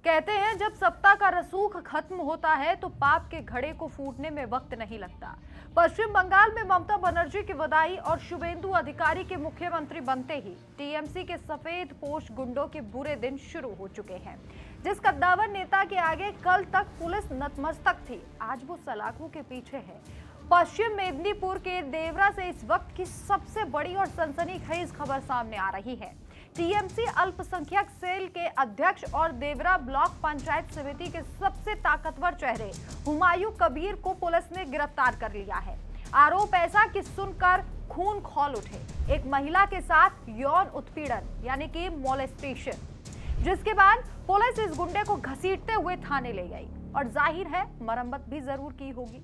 कहते हैं जब सत्ता का रसूख खत्म होता है तो पाप के घड़े को फूटने में वक्त नहीं लगता। पश्चिम बंगाल में ममता बनर्जी की विदाई और शुभेंदु अधिकारी के मुख्यमंत्री बनते ही टीएमसी के सफेद पोश गुंडों के बुरे दिन शुरू हो चुके हैं। जिस कद्दावर नेता के आगे कल तक पुलिस नतमस्तक थी, आज वो सलाखों के पीछे है। पश्चिम मेदिनीपुर के देवरा से इस वक्त की सबसे बड़ी और सनसनीखेज खबर सामने आ रही है। टीएमसी अल्पसंख्यक सेल के अध्यक्ष और देवरा ब्लॉक पंचायत समिति के सबसे ताकतवर चेहरे हुमायूं कबीर को पुलिस ने गिरफ्तार कर लिया है। आरोप ऐसा कि सुनकर खून खौल उठे, एक महिला के साथ यौन उत्पीड़न यानी कि मोलेस्टेशन, जिसके बाद पुलिस इस गुंडे को घसीटते हुए थाने ले गई और जाहिर है मरम्मत भी जरूर की होगी,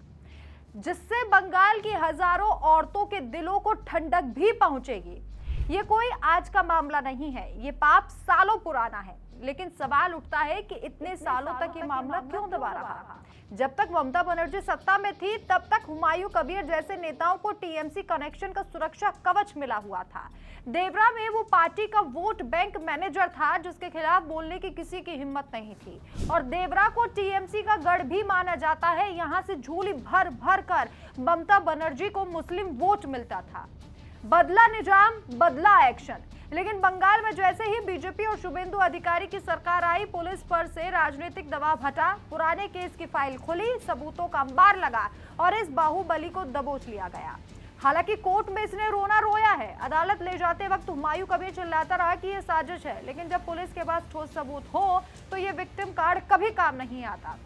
जिससे बंगाल की हजारों औरतों के दिलों को ठंडक भी पहुंचेगी। ये कोई आज का मामला नहीं है, ये पाप सालों पुराना है। लेकिन सवाल उठता है कि इतने सालों तक ये मामला क्यों दबा रहा? जब तक ममता बनर्जी सत्ता में थी तब तक हुमायूं कबीर जैसे नेताओं को टीएमसी कनेक्शन का सुरक्षा कवच मिला हुआ था। देवरा में वो पार्टी का वोट बैंक मैनेजर था जिसके खिलाफ बोलने की किसी की हिम्मत नहीं थी, और देवरा को टीएमसी का गढ़ भी माना जाता है। यहाँ से झोली भर भर कर ममता बनर्जी को मुस्लिम वोट मिलता था। बदला निजाम, बदला एक्शन। लेकिन बंगाल में जैसे ही बीजेपी और शुभेंदु अधिकारी की सरकार आई, पुलिस पर से राजनीतिक दबाव हटा, पुराने केस की फाइल खुली, सबूतों का अंबार लगा और इस बाहुबली को दबोच लिया गया। हालांकि कोर्ट में इसने रोना रोया है। अदालत ले जाते वक्त हुमायूं कबीर चिल्लाता रहा कि यह साजिश है, लेकिन जब पुलिस के पास ठोस सबूत हो तो ये विक्टिम कार्ड कभी काम नहीं आता।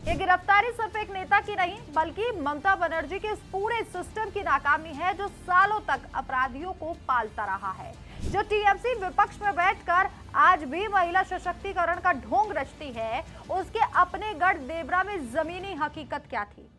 ये गिरफ्तारी सिर्फ एक नेता की नहीं बल्कि ममता बनर्जी के इस पूरे सिस्टम की नाकामी है जो सालों तक अपराधियों को पालता रहा है। जो टीएमसी विपक्ष में बैठकर आज भी महिला सशक्तिकरण का ढोंग रचती है, उसके अपने गढ़ देवरा में जमीनी हकीकत क्या थी?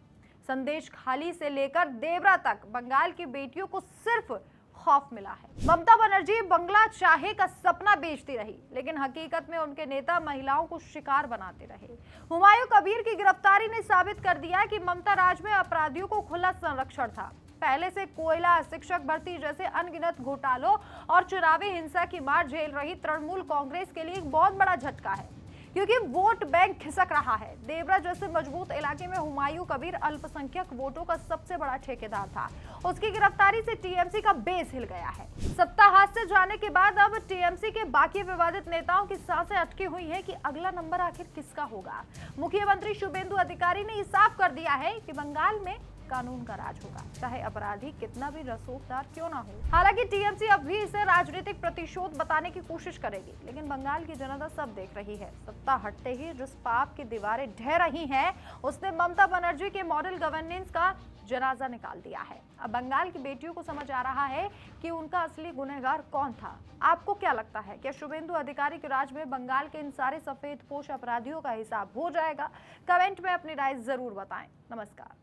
संदेश खाली से लेकर देवरा तक बंगाल की बेटियों को सिर्फ खौफ मिला है। ममता बनर्जी बंगला चाहे का सपना बेचती रही, लेकिन हकीकत में उनके नेता महिलाओं को शिकार बनाते रहे। हुमायूं कबीर की गिरफ्तारी ने साबित कर दिया कि ममता राज में अपराधियों को खुला संरक्षण था। पहले से कोयला, शिक्षक भर्ती जैसे अनगिनत घोटालों और चुनावी हिंसा की मार झेल रही तृणमूल कांग्रेस के लिए एक बहुत बड़ा झटका है, क्योंकि वोट बैंक खिसक रहा है। देवरा जैसे मजबूत इलाके में हुमायूं कबीर अल्पसंख्यक वोटों का सबसे बड़ा ठेकेदार था। उसकी गिरफ्तारी से टीएमसी का बेस हिल गया है। सत्ता हाथ से जाने के बाद अब टीएमसी के बाकी विवादित नेताओं की सांसें अटकी हुई हैं कि अगला नंबर आखिर किसका होगा। मुख्यमंत्री शुभेंदु अधिकारी ने साफ कर दिया है कि बंगाल में कानून का राज होगा, चाहे अपराधी कितना भी रसूखदार क्यों ना हो। हालांकि टीएमसी अब भी इसे राजनीतिक प्रतिशोध बताने की कोशिश करेगी, लेकिन बंगाल की जनता सब देख रही है। सत्ता हटते ही जिस पाप की दीवारें ढह रही हैं, उसने ममता बनर्जी के मॉडल गवर्नेंस का जनाजा निकाल दिया है। अब बंगाल की बेटियों को समझ आ रहा है कि उनका असली गुनहगार कौन था। आपको क्या लगता है, क्या शुभेंदु अधिकारी के राज में बंगाल के इन सारे सफेद पोश अपराधियों का हिसाब हो जाएगा? कमेंट में अपनी राय जरूर बताएं। नमस्कार।